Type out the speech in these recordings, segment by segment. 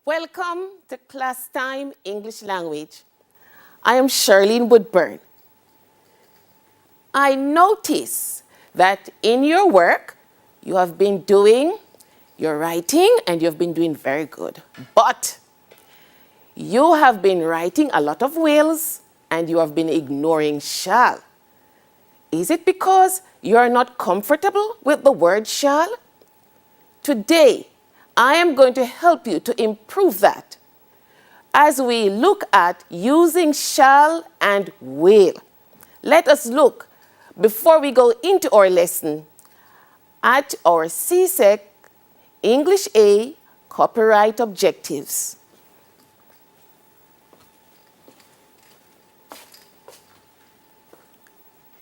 Welcome to Class Time English Language. I am Charlene Woodburn. I notice that in your work, you have been doing your writing and you have been doing very good. But you have been writing a lot of wills and you have been ignoring shall. Is it because you are not comfortable with the word shall? Today, I am going to help you to improve that as we look at using shall and will. Let us look, before we go into our lesson, at our CSEC English A copyright objectives.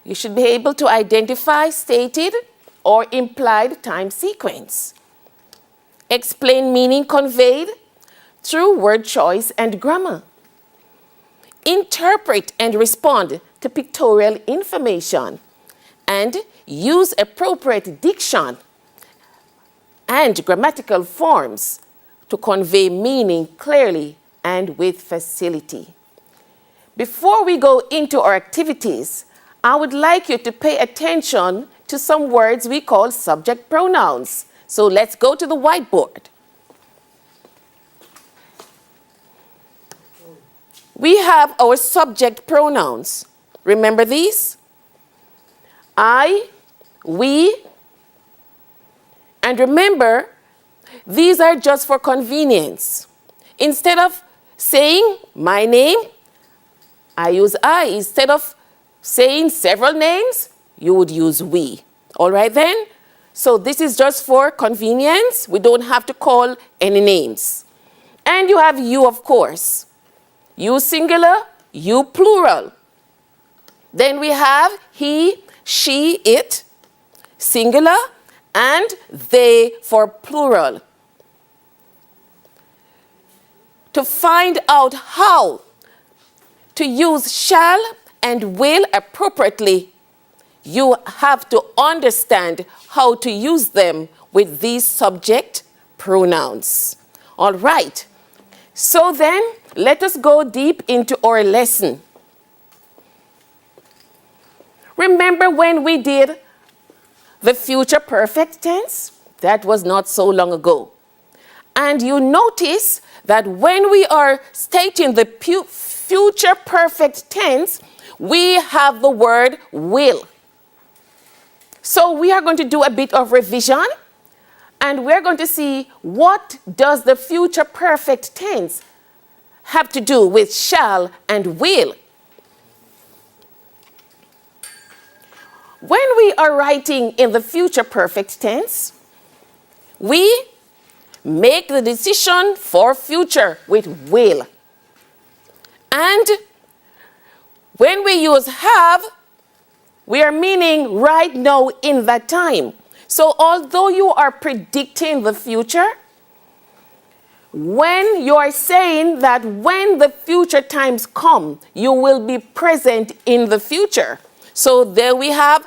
You should be able to identify stated or implied time sequence. Explain meaning conveyed through word choice and grammar. Interpret and respond to pictorial information. And use appropriate diction and grammatical forms to convey meaning clearly and with facility. Before we go into our activities, I would like you to pay attention to some words we call subject pronouns. So let's go to the whiteboard. We have our subject pronouns. Remember these? I, we, and remember, these are just for convenience. Instead of saying my name, I use I. Instead of saying several names, you would use we. All right then? So this is just for convenience. We don't have to call any names. And you have you, of course. You singular, you plural. Then we have he, she, it, singular, and they for plural. To find out how to use shall and will appropriately, you have to understand how to use them with these subject pronouns. All right. So then, let us go deep into our lesson. Remember when we did the future perfect tense? That was not so long ago. And you notice that when we are stating the future perfect tense, we have the word will. So we are going to do a bit of revision, and we're going to see what does the future perfect tense have to do with shall and will. When we are writing in the future perfect tense, we make the decision for future with will. And when we use have, we are meaning right now in that time. So although you are predicting the future, when you are saying that when the future times come, you will be present in the future. So there we have.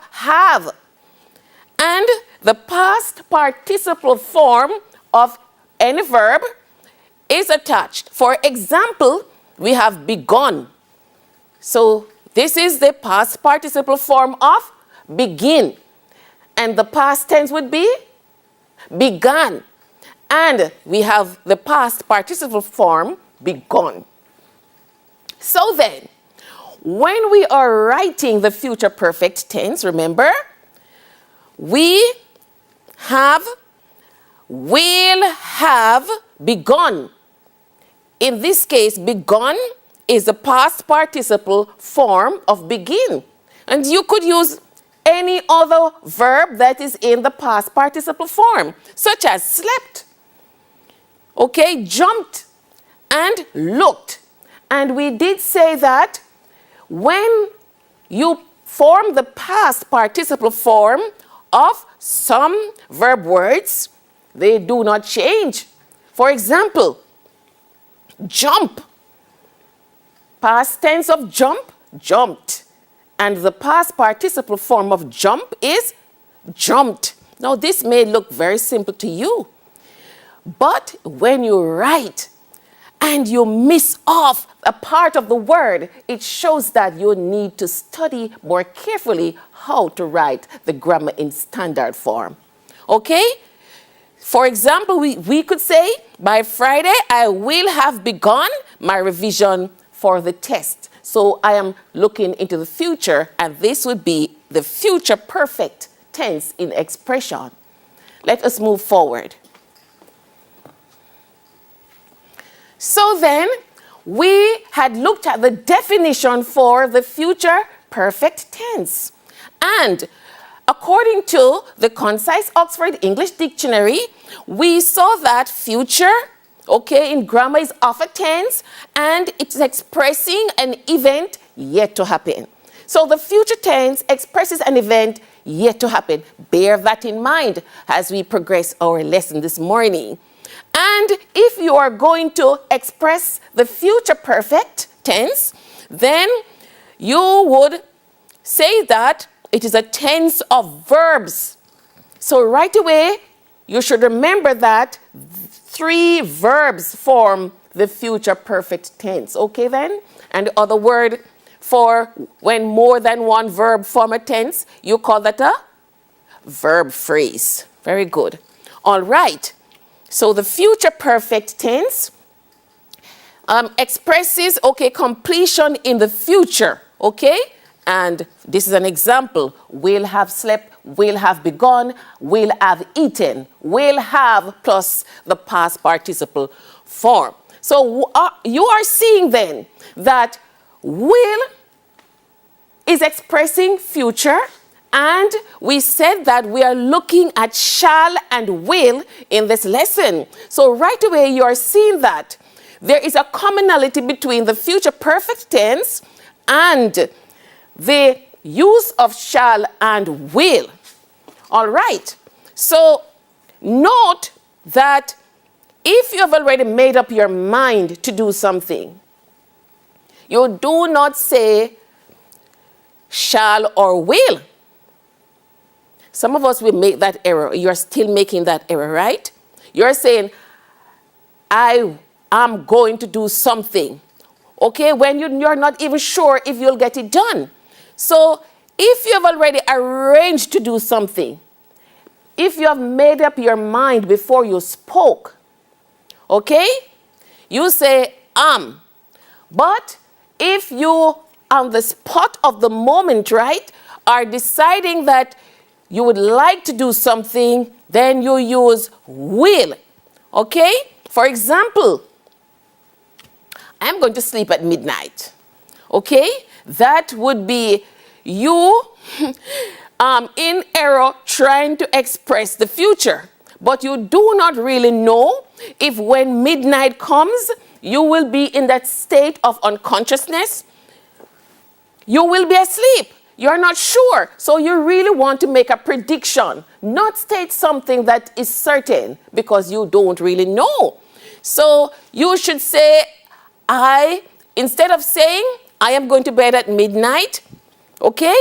And the past participle form of any verb is attached. For example, we have begun. So this is the past participle form of begin. And the past tense would be began. And we have the past participle form begun. So then, when we are writing the future perfect tense, remember, we have, will have begun. In this case, begun is the past participle form of begin. And you could use any other verb that is in the past participle form, such as slept, okay, jumped, and looked. And we did say that when you form the past participle form of some verb words, they do not change. For example, jump. Past tense of jump, jumped. And the past participle form of jump is jumped. Now, this may look very simple to you, but when you write and you miss off a part of the word, it shows that you need to study more carefully how to write the grammar in standard form. Okay? For example, we could say, by Friday, I will have begun my revision for the test. So I am looking into the future, and this would be the future perfect tense in expression. Let us move forward. So then, we had looked at the definition for the future perfect tense. And according to the Concise Oxford English Dictionary, we saw that future, okay, in grammar is of a tense, and it's expressing an event yet to happen. So the future tense expresses an event yet to happen. Bear that in mind as we progress our lesson this morning. And if you are going to express the future perfect tense, then you would say that it is a tense of verbs. So right away, you should remember that 3 verbs form the future perfect tense. Okay then? And the other word for when more than one verb form a tense, you call that a verb phrase. Very good. All right. So the future perfect tense expresses, okay, completion in the future, okay? And this is an example. Will have slept, will have begun, will have eaten, will have plus the past participle form. So you are seeing then that will is expressing future, and we said that we are looking at shall and will in this lesson. So right away you are seeing that there is a commonality between the future perfect tense and the use of shall and will. All right. So note that if you have already made up your mind to do something, you do not say shall or will. Some of us will make that error. You're still making that error, right? You're saying, I am going to do something. Okay, when you're not even sure if you'll get it done. So if you have already arranged to do something, if you have made up your mind before you spoke, okay, you say am. But if you, on the spot of the moment, right, are deciding that you would like to do something, then you use will. Okay? For example, I'm going to sleep at midnight. Okay? That would be you in error trying to express the future. But you do not really know if when midnight comes, you will be in that state of unconsciousness. You will be asleep. You're not sure. So you really want to make a prediction, not state something that is certain because you don't really know. So you should say, instead of saying, I am going to bed at midnight, okay?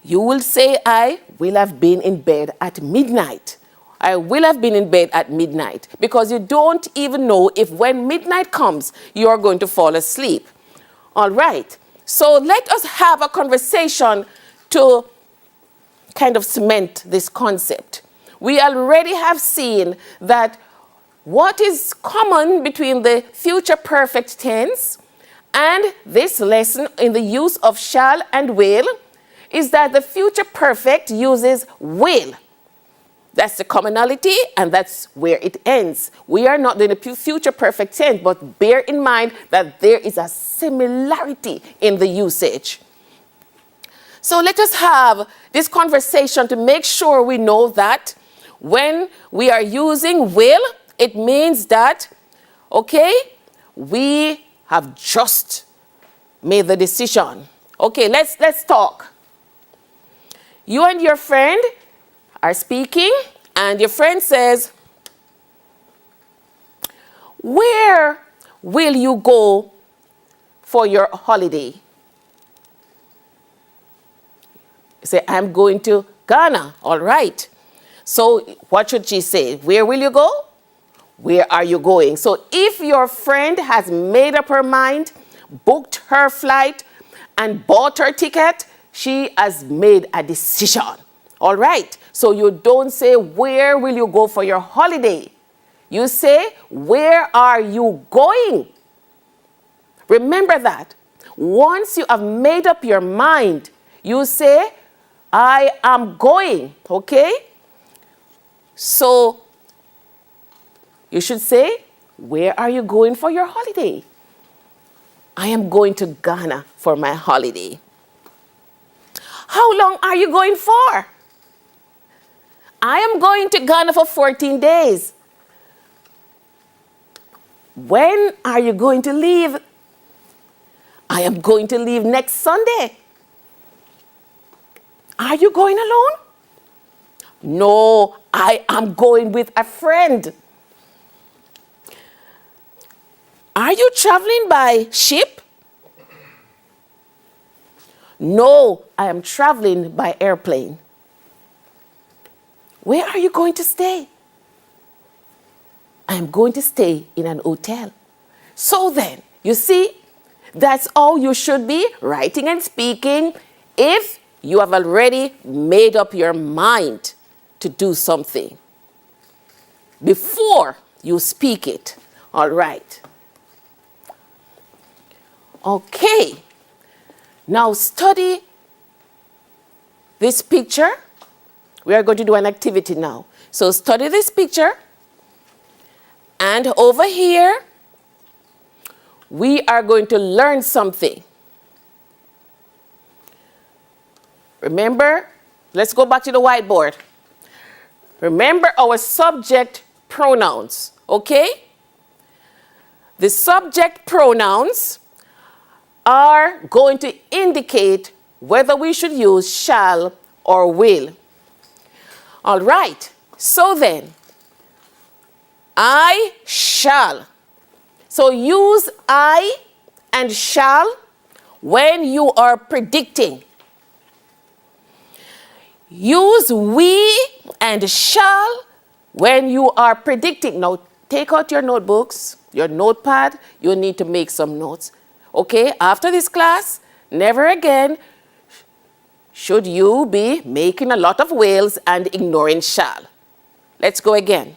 You will say, I will have been in bed at midnight. I will have been in bed at midnight because you don't even know if when midnight comes, you're going to fall asleep. All right. So let us have a conversation to kind of cement this concept. We already have seen that what is common between the future perfect tense and this lesson in the use of shall and will is that the future perfect uses will. That's the commonality, and that's where it ends. We are not doing a future perfect tense, but bear in mind that there is a similarity in the usage. So let us have this conversation to make sure we know that when we are using will, it means that, okay, we have just made the decision. Okay, let's talk. You and your friend are speaking, and your friend says, where will you go for your holiday? You say, I'm going to Ghana. All right. So what should she say? Where will you go? where are you going? So if your friend has made up her mind, booked her flight, and bought her ticket, she has made a decision. All right? So you don't say, where will you go for your holiday? You say, where are you going? Remember that. Once you have made up your mind, you say, I am going, okay? So you should say, where are you going for your holiday? I am going to Ghana for my holiday. How long are you going for? I am going to Ghana for 14 days. When are you going to leave? I am going to leave next Sunday. Are you going alone? No, I am going with a friend. Are you traveling by ship? No, I am traveling by airplane. Where are you going to stay? I am going to stay in an hotel. So then, you see, that's how you should be writing and speaking if you have already made up your mind to do something before you speak it. All right. Okay. Now study this picture. We are going to do an activity now. So study this picture. And over here, we are going to learn something. Remember, let's go back to the whiteboard. Remember our subject pronouns, okay? The subject pronouns are going to indicate whether we should use shall or will. All right, so then, I shall. So use I and shall when you are predicting. Use we and shall when you are predicting. Now, take out your notebooks, your notepad. You need to make some notes. Okay, after this class, never again should you be making a lot of wills and ignoring shall. Let's go again.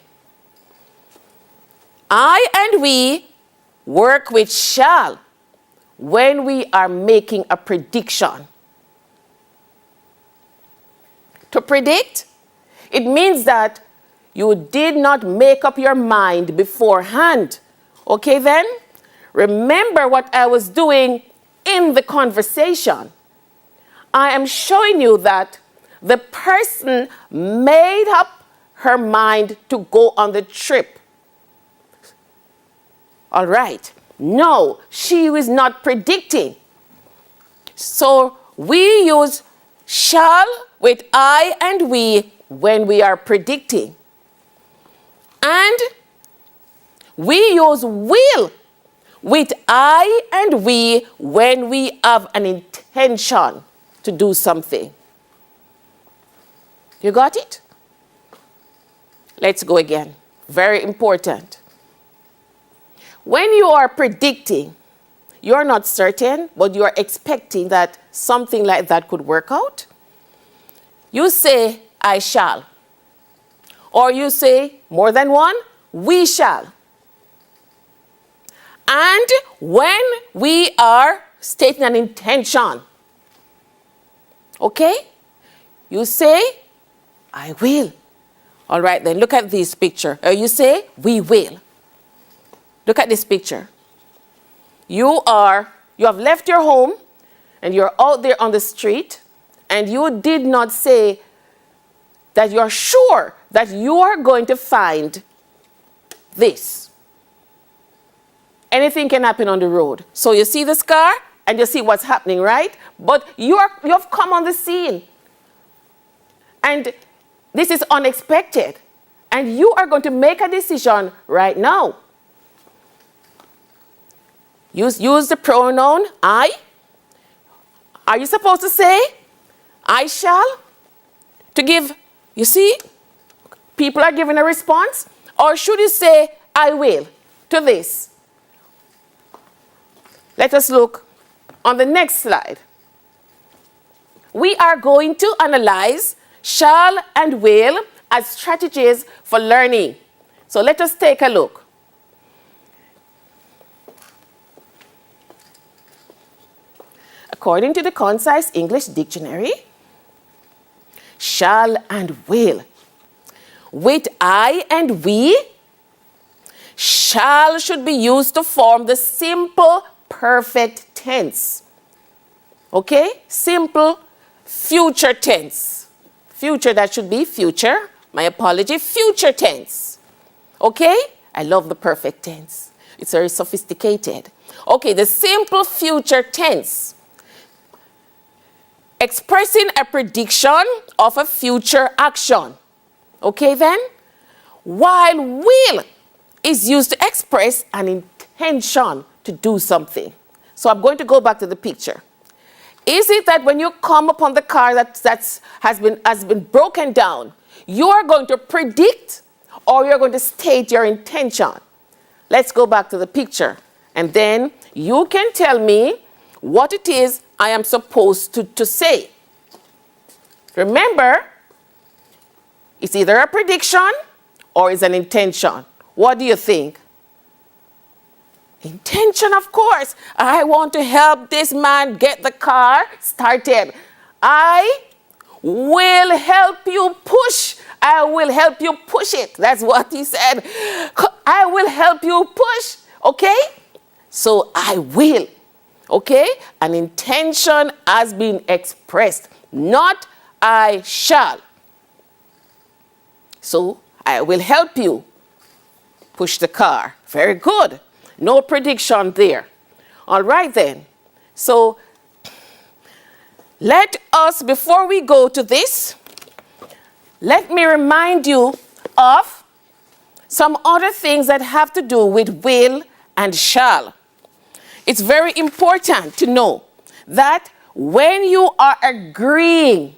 I and we work with shall when we are making a prediction. To predict, it means that you did not make up your mind beforehand. Okay then? Remember what I was doing in the conversation. I am showing you that the person made up her mind to go on the trip. All right. No, she was not predicting. So we use shall with I and we when we are predicting. And we use will with I and we when we have an intention to do something. You got it? Let's go again. Very important. When you are predicting, you're not certain, but you are expecting that something like that could work out. You say, I shall. Or you say, more than one, we shall. And when we are stating an intention, okay, you say, I will. All right, then look at this picture. You say, we will. Look at this picture. You have left your home and you're out there on the street and you did not say that you're sure that you are going to find this. Anything can happen on the road. So you see this car and you see what's happening, right? But you have come on the scene. And this is unexpected. And you are going to make a decision right now. Use the pronoun I. Are you supposed to say I shall? To give, you see, people are giving a response. Or should you say I will to this. Let us look on the next slide. We are going to analyze shall and will as strategies for learning. So let us take a look. According to the Concise English Dictionary, shall and will. With I and we, shall should be used to form the simple perfect tense. Okay? Simple future tense. Future, that should be future. My apology, future tense. Okay? I love the perfect tense. It's very sophisticated. Okay, the simple future tense. Expressing a prediction of a future action. Okay then? While will is used to express an intention to do something. So I'm going to go back to the picture. Is it that when you come upon the car that has been broken down, you are going to predict or you're going to state your intention? Let's go back to the picture. And then you can tell me what it is I am supposed to say. Remember, it's either a prediction or it's an intention. What do you think? Intention, of course. I want to help this man get the car started. I will help you push. I will help you push it. That's what he said. I will help you push. Okay? So I will. Okay? An intention has been expressed, not I shall. So I will help you push the car. Very good. No prediction there. All right then. So let us, before we go to this, let me remind you of some other things that have to do with will and shall. It's very important to know that when you are agreeing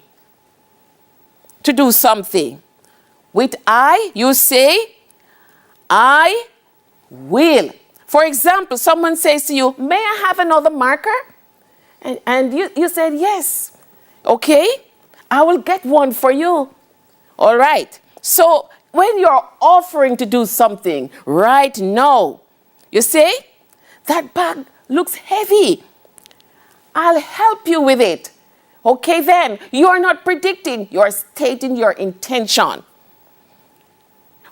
to do something, with I, you say, I will. For example, someone says to you, may I have another marker? And you said, yes. Okay, I will get one for you. All right. So when you're offering to do something right now, you say, that bag looks heavy. I'll help you with it. Okay, then you are not predicting, you're stating your intention.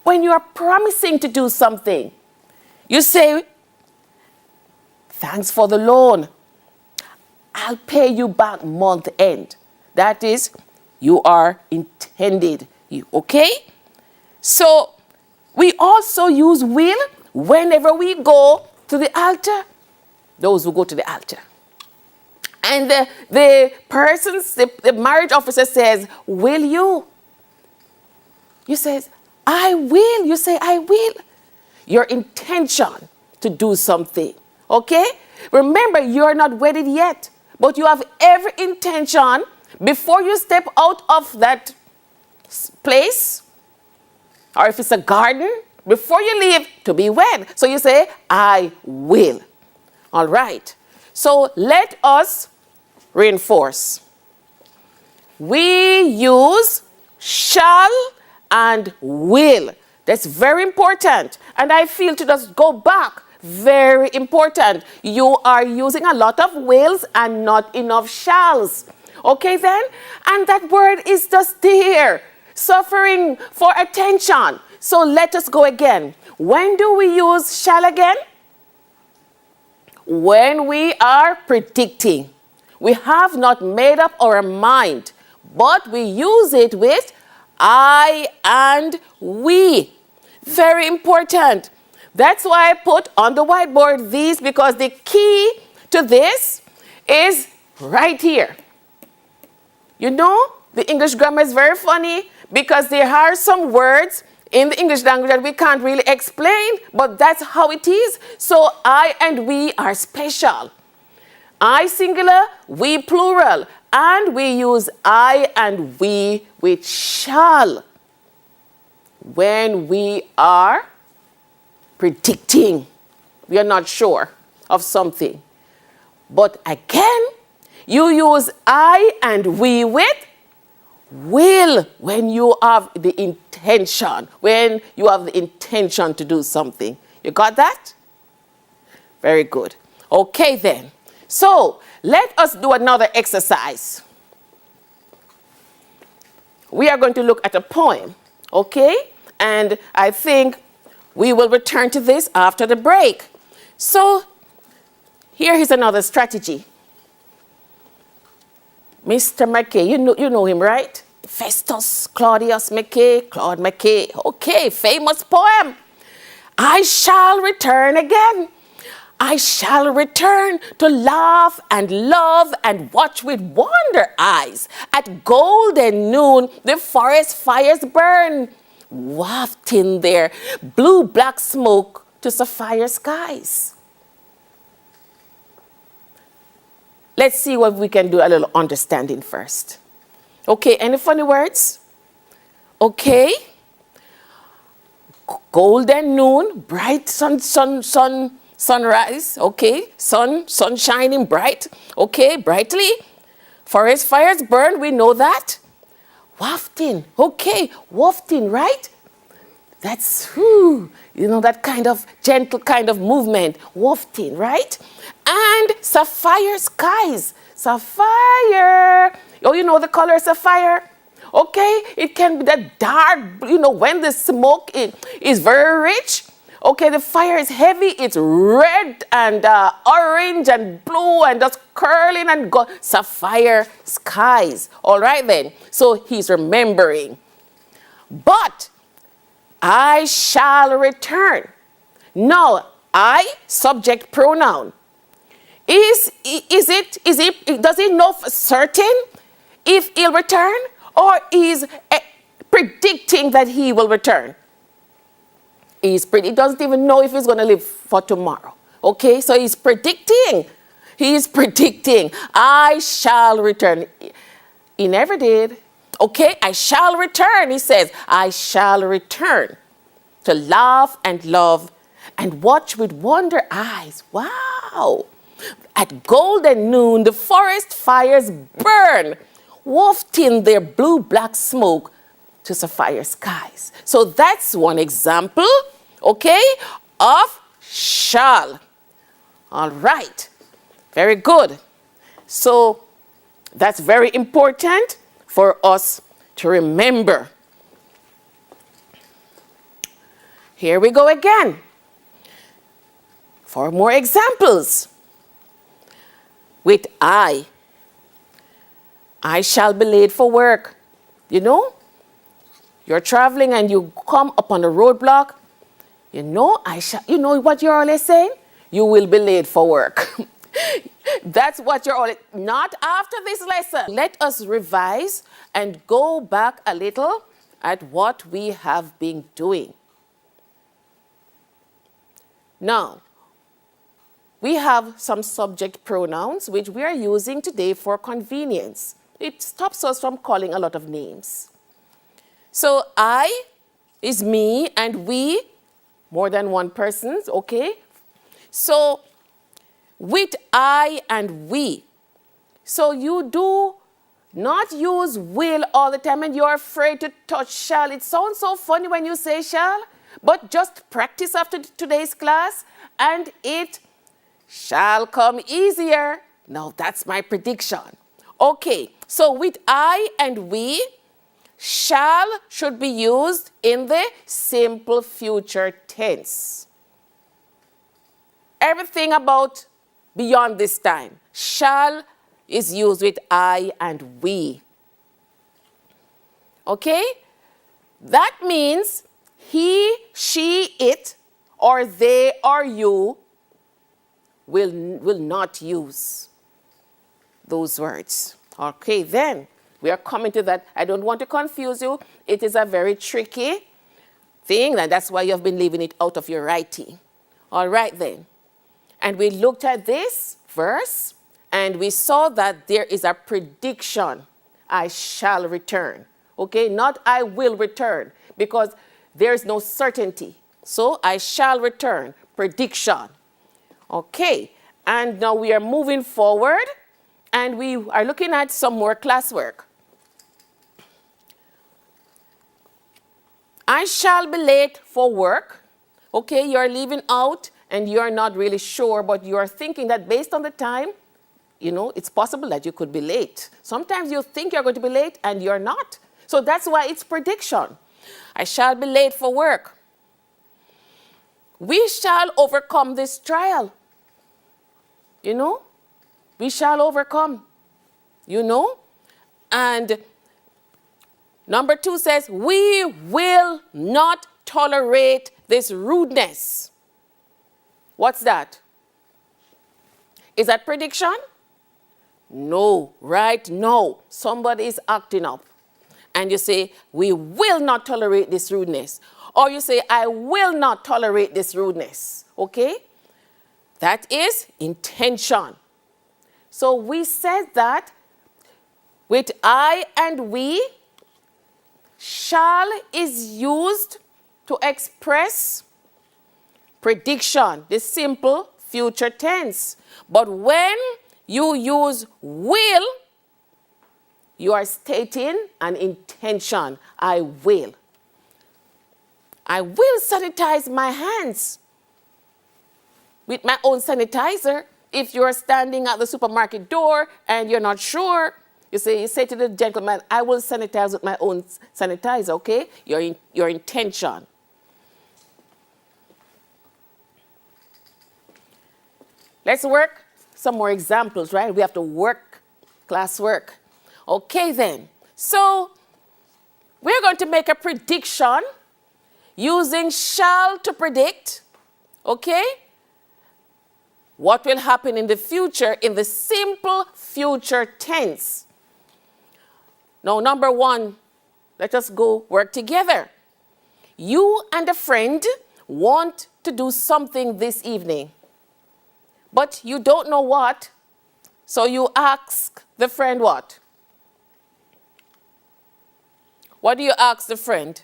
When you are promising to do something, you say, thanks for the loan. I'll pay you back month end. That is, you are intended. Okay? So we also use will whenever we go to the altar. Those who go to the altar. And the marriage officer says, will you? You say, I will. You say, I will. Your intention to do something. Okay? Remember, you're not wedded yet, but you have every intention before you step out of that place, or if it's a garden, before you leave, to be wed. So you say, I will. All right. So let us reinforce. We use shall and will. That's very important. And I feel to just go back, very important. You are using a lot of wills and not enough shalls. Okay then? And that word is just there, suffering for attention. So let us go again. When do we use shall again? When we are predicting. We have not made up our mind, but we use it with I and we. Very important. That's why I put on the whiteboard these, because the key to this is right here. You know, the English grammar is very funny because there are some words in the English language that we can't really explain, but that's how it is. So I and we are special. I singular, we plural, and we use I and we with shall when we are predicting. We are not sure of something. But again, you use I and we with will when you have the intention, to do something. You got that? Very good. Okay then. So let us do another exercise. We are going to look at a poem, okay? And I think we will return to this after the break. So here is another strategy. Mr. McKay, you know him, right? Festus Claudius McKay, Claude McKay. Okay, famous poem. I shall return again. I shall return to laugh and love and watch with wonder eyes. At golden noon, the forest fires burn, wafting their blue-black smoke to sapphire skies. Let's see what we can do a little understanding first. Okay, any funny words? Okay. Golden noon, bright sunrise, okay. Sun shining bright, okay, brightly. Forest fires burn, we know that. Wafting, okay, wafting, right? That's, that kind of gentle kind of movement, wafting, right? And sapphire skies, sapphire. Oh, you know the color sapphire? Okay, it can be that dark, when the smoke is very rich. Okay, the fire is heavy, it's red and orange and blue and just curling and sapphire skies. All right then, so he's remembering. But I shall return. Now, I, subject pronoun. Does he know for certain if he'll return, or is predicting that he will return? He doesn't even know if he's going to live for tomorrow. Okay, so he's predicting. He's predicting. I shall return. He never did. Okay, I shall return, he says. I shall return to laugh and love and watch with wonder eyes. Wow. At golden noon, the forest fires burn, wafting their blue-black smoke to sapphire skies. So that's one example, okay, of shall. All right. Very good. So that's very important for us to remember. Here we go again. 4 more examples. With I shall be late for work. You're traveling and you come upon a roadblock. You know what you're always saying? You will be late for work. That's what you're always, not after this lesson. Let us revise and go back a little at what we have been doing. Now, we have some subject pronouns which we are using today for convenience. It stops us from calling a lot of names. So I is me and we, more than one person, okay? So with I and we. So you do not use will all the time and you're afraid to touch shall. It sounds so funny when you say shall, but just practice after today's class and it shall come easier. Now that's my prediction. Okay, so with I and we, shall should be used in the simple future tense. Everything about beyond this time, shall is used with I and we. Okay? That means he, she, it, or they or you will not use those words. Okay, then we are coming to that. I don't want to confuse you. It is a very tricky thing, and that's why you have been leaving it out of your writing. All right, then. And we looked at this verse, and we saw that there is a prediction. I shall return. Okay, not I will return, because there is no certainty. So I shall return. Prediction. Okay. And now we are moving forward and we are looking at some more classwork. I shall be late for work. Okay, you're leaving out and you're not really sure, but you're thinking that based on the time, you know, it's possible that you could be late. Sometimes you think you're going to be late and you're not. So that's why it's prediction. I shall be late for work. We shall overcome this trial. You know, we shall overcome, you know. And number 2 says, we will not tolerate this rudeness. What's that? Is that prediction? No, right? No. Somebody is acting up. And you say, we will not tolerate this rudeness. Or you say, I will not tolerate this rudeness. Okay? That is intention. So we said that with I and we, shall is used to express prediction, the simple future tense. But when you use will, you are stating an intention. I will. I will sanitize my hands with my own sanitizer. If you're standing at the supermarket door and you're not sure, you say to the gentleman, I will sanitize with my own sanitizer, okay? Your intention. Let's work some more examples, right? We have to work, classwork. Okay then. So we're going to make a prediction using shall to predict, okay? What will happen in the future in the simple future tense. Now, number 1, let us go work together. You and a friend want to do something this evening, but you don't know what, so you ask the friend what? What do you ask the friend?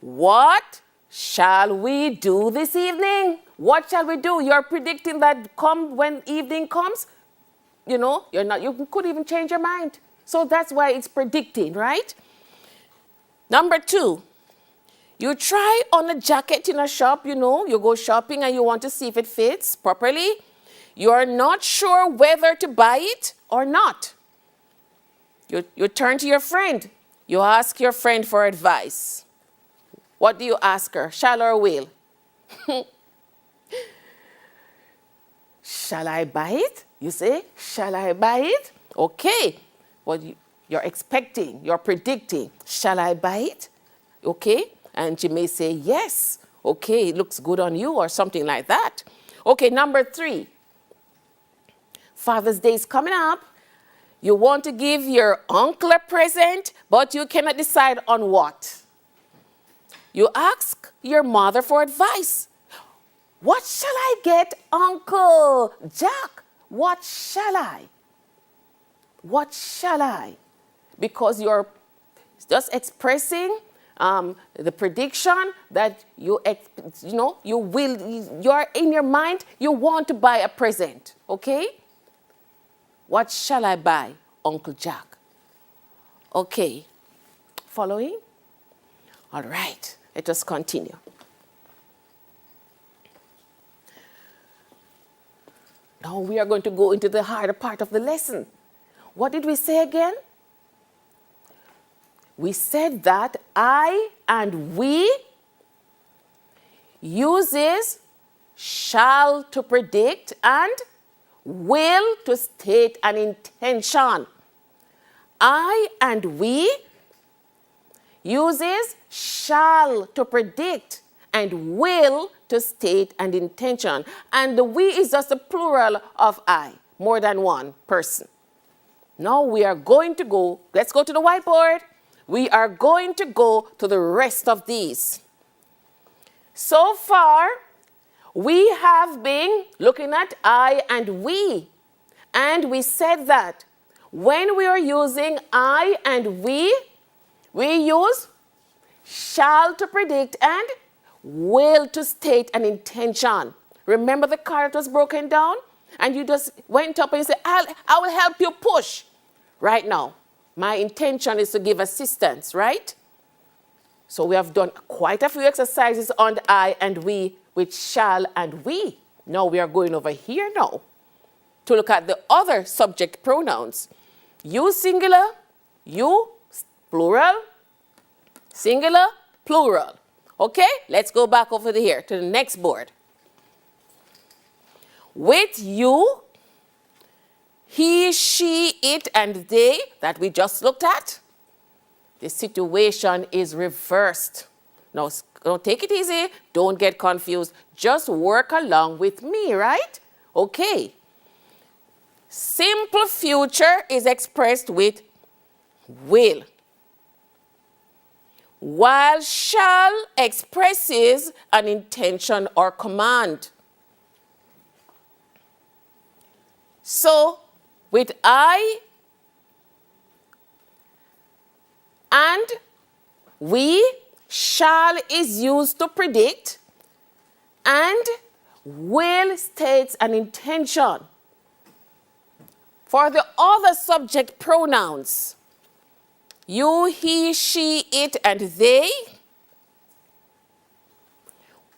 What shall we do this evening? What shall we do? You're predicting that come when evening comes, you know, you could even change your mind. So that's why it's predicting, right? Number 2, you try on a jacket in a shop, you know, you go shopping and you want to see if it fits properly. You're not sure whether to buy it or not. You turn to your friend. You ask your friend for advice. What do you ask her? Shall or will? Shall I buy it? You say, shall I buy it? Okay. Well, you're expecting, you're predicting. Shall I buy it? Okay. And you may say, yes. Okay, it looks good on you or something like that. Okay, number 3. Father's Day is coming up. You want to give your uncle a present, but you cannot decide on what. You ask your mother for advice. What shall I get, Uncle Jack? What shall I? What shall I? Because you're just expressing the prediction that you're in your mind, you want to buy a present, okay? What shall I buy, Uncle Jack? Okay, following? All right, let us continue. Now we are going to go into the harder part of the lesson. What did we say again? We said that I and we uses shall to predict and will to state an intention. I and we uses shall to predict and will to state an intention. And the we is just a plural of I, more than one person. Now we are going to go, let's go to the whiteboard. We are going to go to the rest of these. So far, we have been looking at I and we. And we said that when we are using I and we use shall to predict, and will to state an intention. Remember the car that was broken down? And you just went up and you said, I will help you push. Right now, my intention is to give assistance, right? So we have done quite a few exercises on the I and we with shall and we. Now we are going over here now to look at the other subject pronouns. You singular, you plural, singular, plural. Okay, let's go back over here to the next board. With you, he, she, it, and they that we just looked at, the situation is reversed. Now, don't take it easy. Don't get confused. Just work along with me, right? Okay. Simple future is expressed with will, while shall expresses an intention or command. So, with I and we, shall is used to predict, and will states an intention. For the other subject pronouns, you, he, she, it, and they,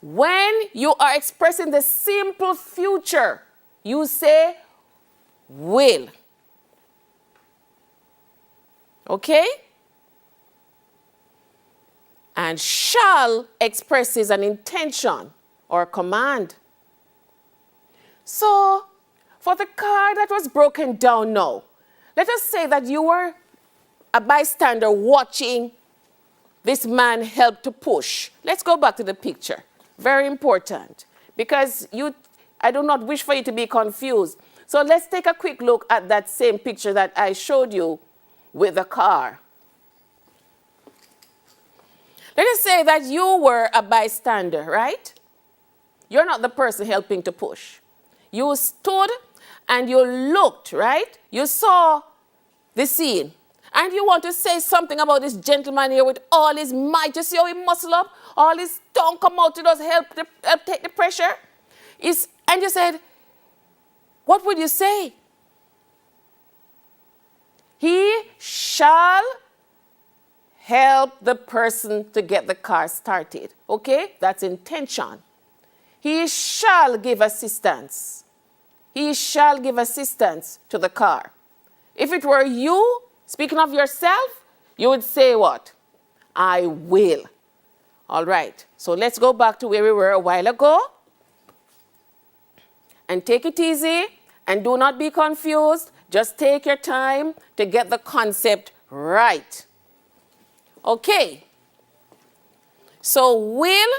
when you are expressing the simple future, you say will. Okay? And shall expresses an intention or command. So, for the car that was broken down now, let us say that you were a bystander watching this man help to push. Let's go back to the picture. Very important, because I do not wish for you to be confused. So let's take a quick look at that same picture that I showed you with the car. Let us say that you were a bystander, right? You're not the person helping to push. You stood and you looked, right? You saw the scene. And you want to say something about this gentleman here with all his might. You see how he muscle up? All his tongue come out to just help take the pressure. And you said, what would you say? He shall help the person to get the car started. Okay? That's intention. He shall give assistance. He shall give assistance to the car. If it were you, speaking of yourself, you would say what? I will. All right. So let's go back to where we were a while ago. And take it easy. And do not be confused. Just take your time to get the concept right. Okay. So will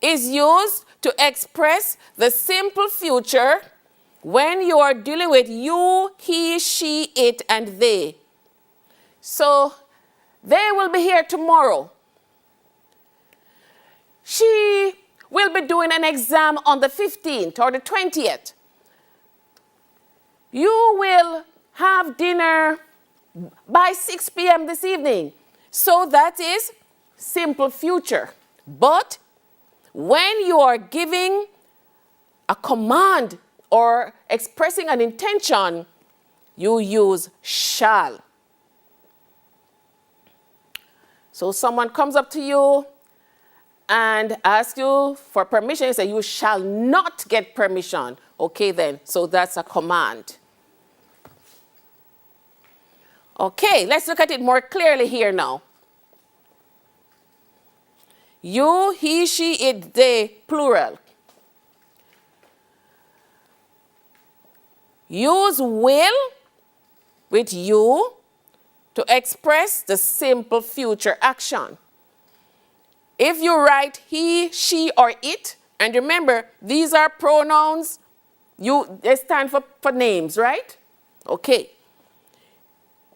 is used to express the simple future when you are dealing with you, he, she, it, and they. So they will be here tomorrow. She will be doing an exam on the 15th or the 20th. You will have dinner by 6 p.m. this evening. So that is simple future. But when you are giving a command or expressing an intention, you use shall. So someone comes up to you and asks you for permission. You say, you shall not get permission. Okay then, so that's a command. Okay, let's look at it more clearly here now. You, he, she, it, they, plural. Use will with you to express the simple future action. If you write he, she, or it, and remember, these are pronouns, they stand for names, right? Okay.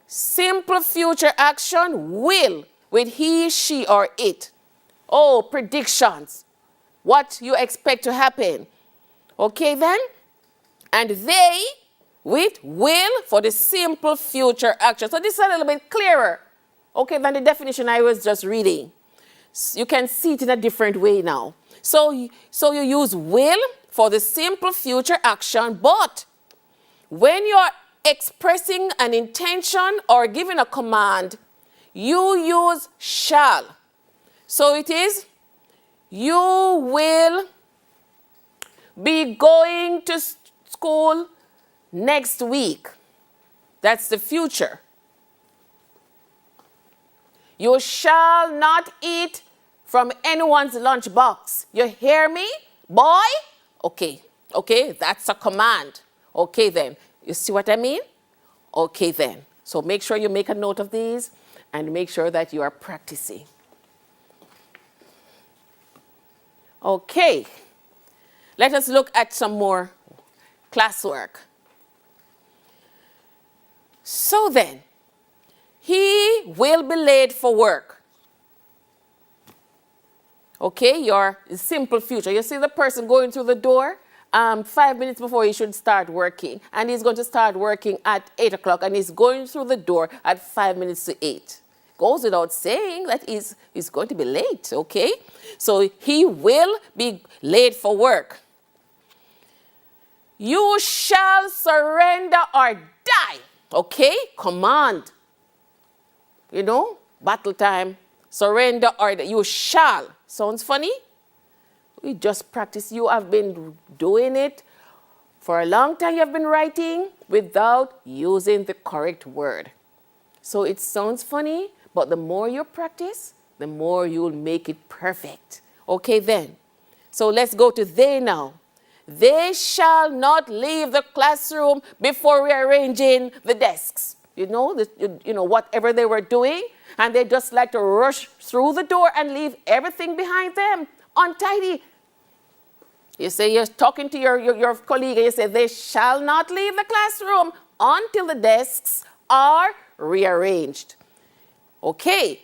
Simple future action, will, with he, she, or it. Oh, predictions. What you expect to happen. Okay then? And they, with will, for the simple future action. So this is a little bit clearer. okay, than the definition I was just reading. You can see it in a different way now. So you use will for the simple future action, but when you're expressing an intention or giving a command, you use shall. So it is, you will be going to school next week. That's the future. You shall not eat from anyone's lunchbox. You hear me, boy? Okay, that's a command. Okay then, you see what I mean? Okay then. So make sure you make a note of these and make sure that you are practicing. Okay, let us look at some more classwork. So then, he will be late for work. Okay, your simple future. You see the person going through the door 5 minutes before he should start working. And he's going to start working at 8 o'clock and he's going through the door at 5 minutes to 8. Goes without saying that he's going to be late, okay? So he will be late for work. You shall surrender or die, okay? Command. You know, battle time, surrender or you shall. Sounds funny? We just practice. You have been doing it for a long time. You have been writing without using the correct word. So it sounds funny, but the more you practice, the more you'll make it perfect. Okay then. So let's go to they now. They shall not leave the classroom before rearranging the desks. You know, whatever they were doing, and they just like to rush through the door and leave everything behind them, untidy. You say you're talking to your colleague and you say they shall not leave the classroom until the desks are rearranged. Okay,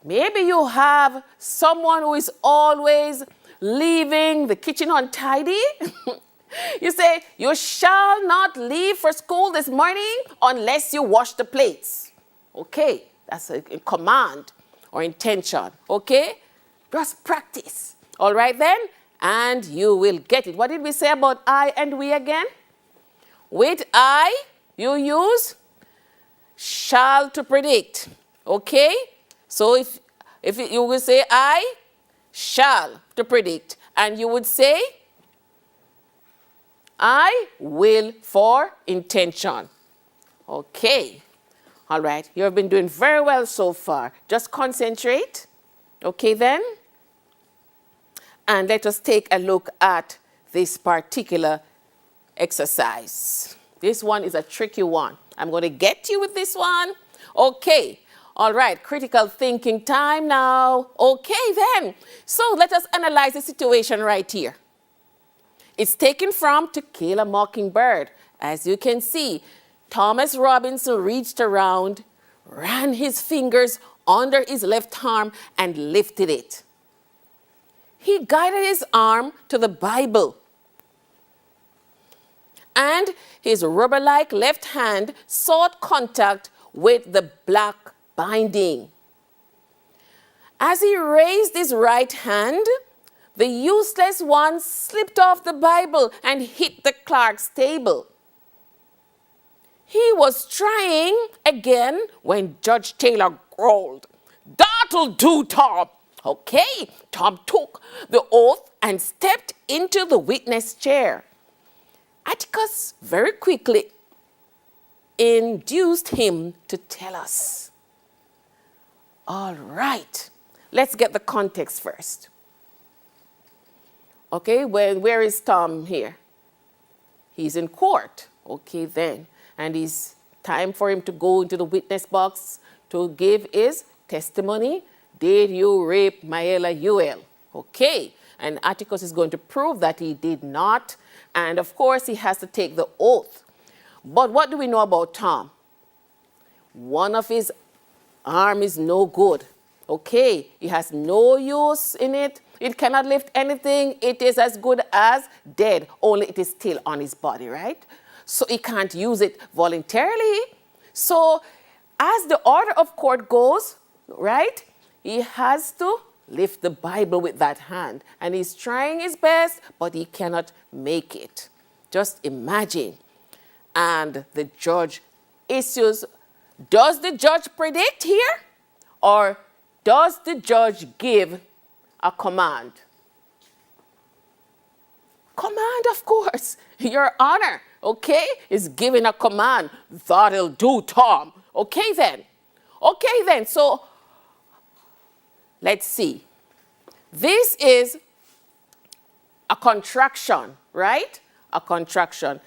maybe you have someone who is always leaving the kitchen untidy. You say, you shall not leave for school this morning unless you wash the plates. Okay, that's a command or intention. Okay, just practice. All right then, and you will get it. What did we say about I and we again? With I, you use shall to predict. Okay, so if you will say I shall to predict, and you would say I will for intention. Okay. All right. You have been doing very well so far. Just concentrate. Okay then. And let us take a look at this particular exercise. This one is a tricky one. I'm going to get you with this one. Okay. All right. Critical thinking time now. Okay then. So let us analyze the situation right here. It's taken from To Kill a Mockingbird. As you can see, Thomas Robinson reached around, ran his fingers under his left arm and lifted it. He guided his arm to the Bible, and his rubber-like left hand sought contact with the black binding. As he raised his right hand, the useless one slipped off the Bible and hit the Clark's table. He was trying again when Judge Taylor growled, "That'll do, Tom." Okay, Tom took the oath and stepped into the witness chair. Atticus very quickly induced him to tell us. All right, let's get the context first. Okay, where is Tom here? He's in court. Okay, then. And it's time for him to go into the witness box to give his testimony. Did you rape Maela Ewell? Okay. And Atticus is going to prove that he did not. And of course, he has to take the oath. But what do we know about Tom? One of his arm is no good. Okay, he has no use in it. It cannot lift anything. It is as good as dead, only it is still on his body, right? So he can't use it voluntarily. So as the order of court goes, right, he has to lift the Bible with that hand. And he's trying his best, but he cannot make it. Just imagine. And the judge issues, does the judge predict here? Or does the judge give a command? Command, of course. Your Honor, okay, is giving a command. That'll do, Tom. Okay then. So let's see. This is a contraction, right? A contraction.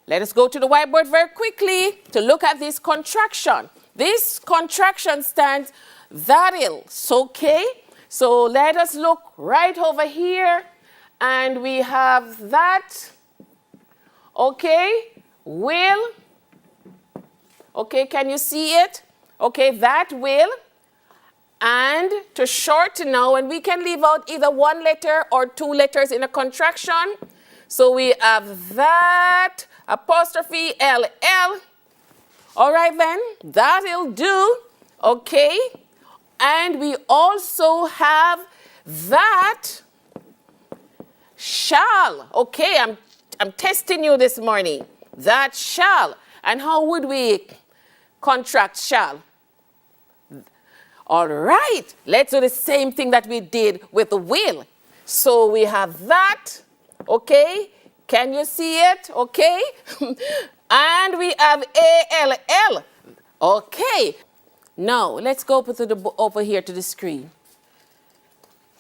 Let us go to the whiteboard very quickly to look at this contraction. This contraction stands that'll, okay? So let us look right over here. And we have that, okay, will, okay, can you see it? Okay, that will, and to shorten now, and we can leave out either one letter or two letters in a contraction. So we have that, apostrophe, LL. All right then, that'll do, okay. And we also have that, shall. Okay, I'm testing you this morning. That shall. And how would we contract shall? All right, let's do the same thing that we did with the will. So we have that, okay? Can you see it? Okay? And we have ALL. Okay. Now, let's go over here to the screen.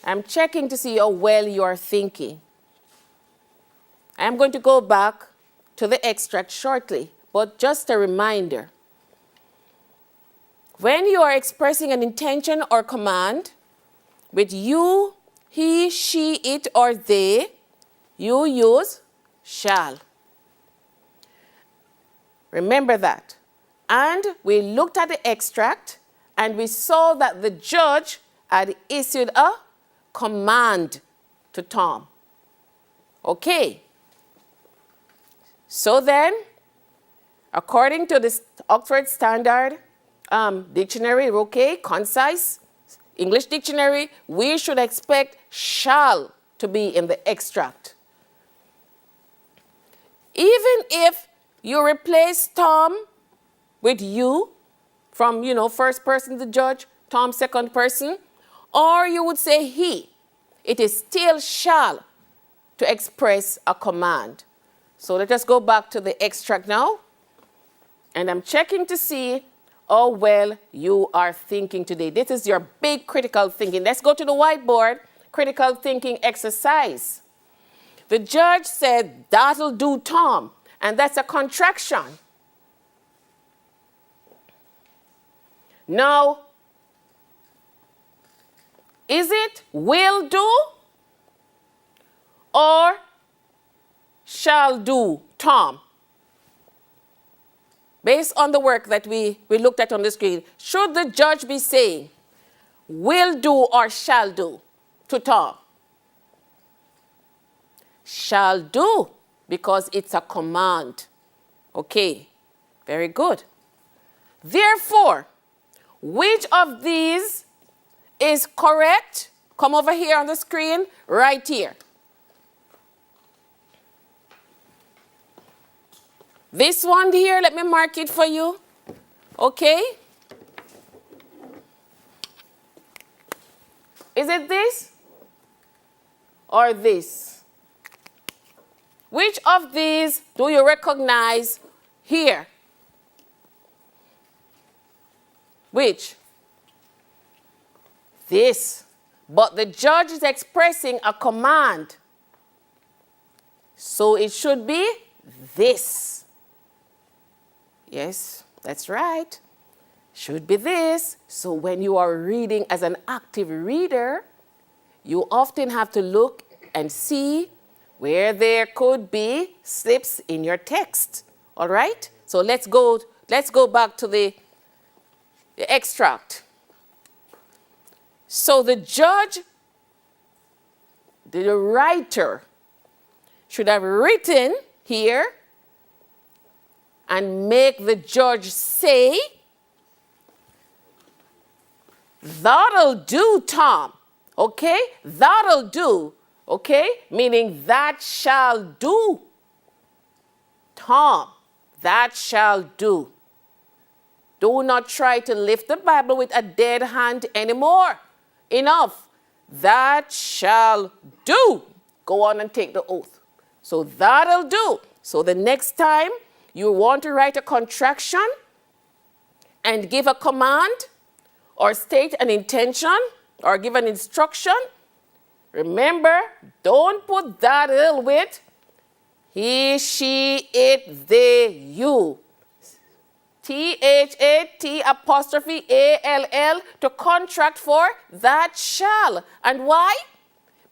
I'm checking to see how well you are thinking. I'm going to go back to the extract shortly, but just a reminder. When you are expressing an intention or command with you, he, she, it, or they, you use shall. Remember that. And we looked at the extract and we saw that the judge had issued a command to Tom. Okay. So then, according to the Oxford Standard Dictionary, okay, concise English dictionary, we should expect shall to be in the extract. Even if you replace Tom with you, from, first person the judge, Tom second person, or you would say he, it is still shall to express a command. So let us go back to the extract now. And I'm checking to see how well you are thinking today. This is your big critical thinking. Let's go to the whiteboard, critical thinking exercise. The judge said, that'll do, Tom. And that's a contraction. Now, is it will do or shall do, Tom? Based on the work that we looked at on the screen, should the judge be saying will do or shall do to Tom? Shall do, because it's a command. Okay, very good. Therefore, which of these is correct? Come over here on the screen, right here. This one here, let me mark it for you. Okay? Is it this or this? Which of these do you recognize here? Which? This. But the judge is expressing a command. So it should be this. Yes, that's right. Should be this. So when you are reading as an active reader, you often have to look and see where there could be slips in your text. All right? So let's go back to the extract. So the judge, the writer, should have written here and make the judge say That'll do, Tom. Okay? That'll do. Okay? Meaning that shall do. Tom, that shall do. Do not try to lift the Bible with a dead hand anymore. Enough. That shall do. Go on and take the oath. So that'll do. So the next time you want to write a contraction and give a command or state an intention or give an instruction, remember, don't put that'll with he, she, it, they, you. THAT''ALL to contract for that shall. And why?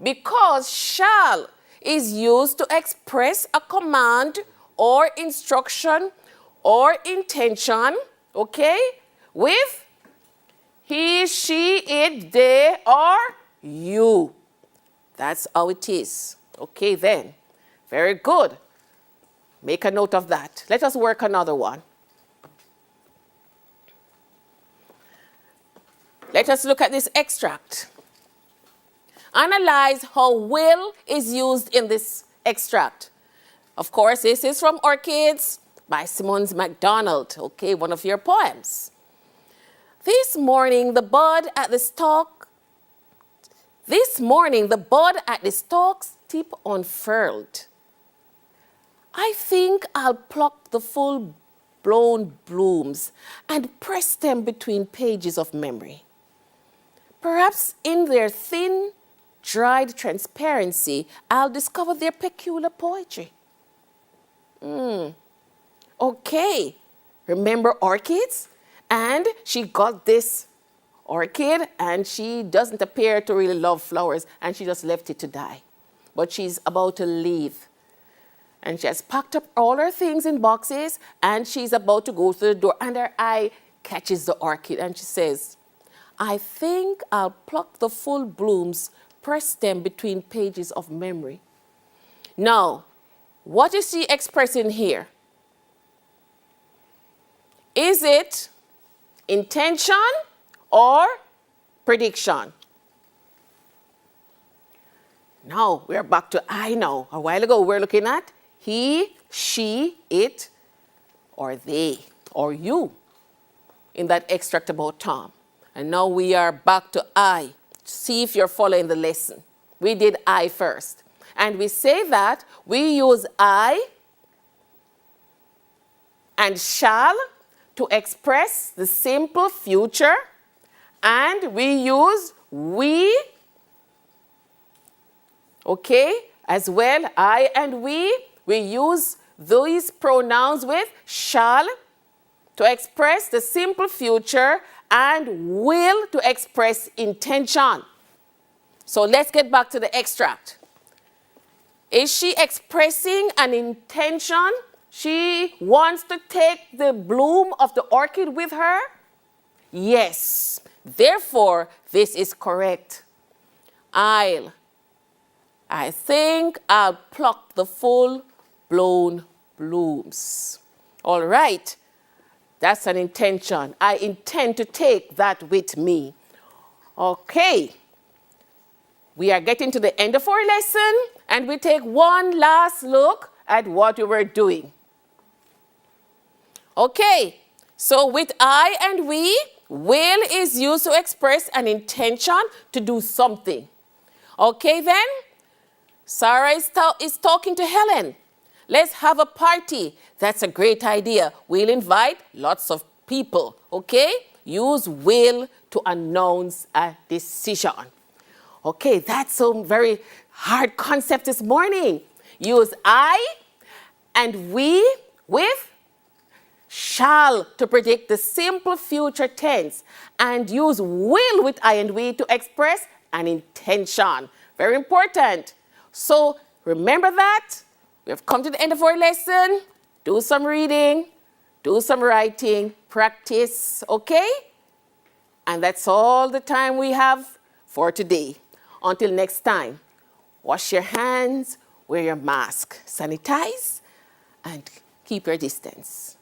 Because shall is used to express a command or instruction or intention, okay, with he, she, it, they, or you. That's how it is. Okay, then. Very good. Make a note of that. Let us work another one. Let us look at this extract. Analyze how will is used in this extract. Of course, this is from Orchids by Simmons MacDonald, okay, one of your poems. This morning, the bud at the stalk tip unfurled. I think I'll pluck the full-blown blooms and press them between pages of memory. Perhaps in their thin, dried transparency, I'll discover their peculiar poetry. Okay, remember orchids? And she got this orchid, and she doesn't appear to really love flowers, and she just left it to die. But she's about to leave. And she has packed up all her things in boxes, and she's about to go through the door, and her eye catches the orchid, and she says, I think I'll pluck the full blooms, press them between pages of memory. Now, what is she expressing here? Is it intention or prediction? Now, we're back to I now. A while ago, we're looking at he, she, it, or they, or you in that extract about Tom. And now we are back to I. See if you're following the lesson. We did I first. And we say that we use I and shall to express the simple future, and we use we, okay, as well. I and we use these pronouns with shall to express the simple future and will to express intention. So let's get back to the extract. Is she expressing an intention? She wants to take the bloom of the orchid with her? Yes. Therefore, this is correct. I think I'll pluck the full-blown blooms. All right. That's an intention. I intend to take that with me. Okay. We are getting to the end of our lesson, and we take one last look at what we were doing. Okay. So with I and we, will is used to express an intention to do something. Okay then? Sarah is talking to Helen. Let's have a party. That's a great idea. We'll invite lots of people, okay? Use will to announce a decision. Okay, that's a very hard concept this morning. Use I and we with shall to predict the simple future tense, and use will with I and we to express an intention. Very important. So remember that. We have come to the end of our lesson. Do some reading, do some writing, practice, okay? And that's all the time we have for today. Until next time, wash your hands, wear your mask, sanitize, and keep your distance.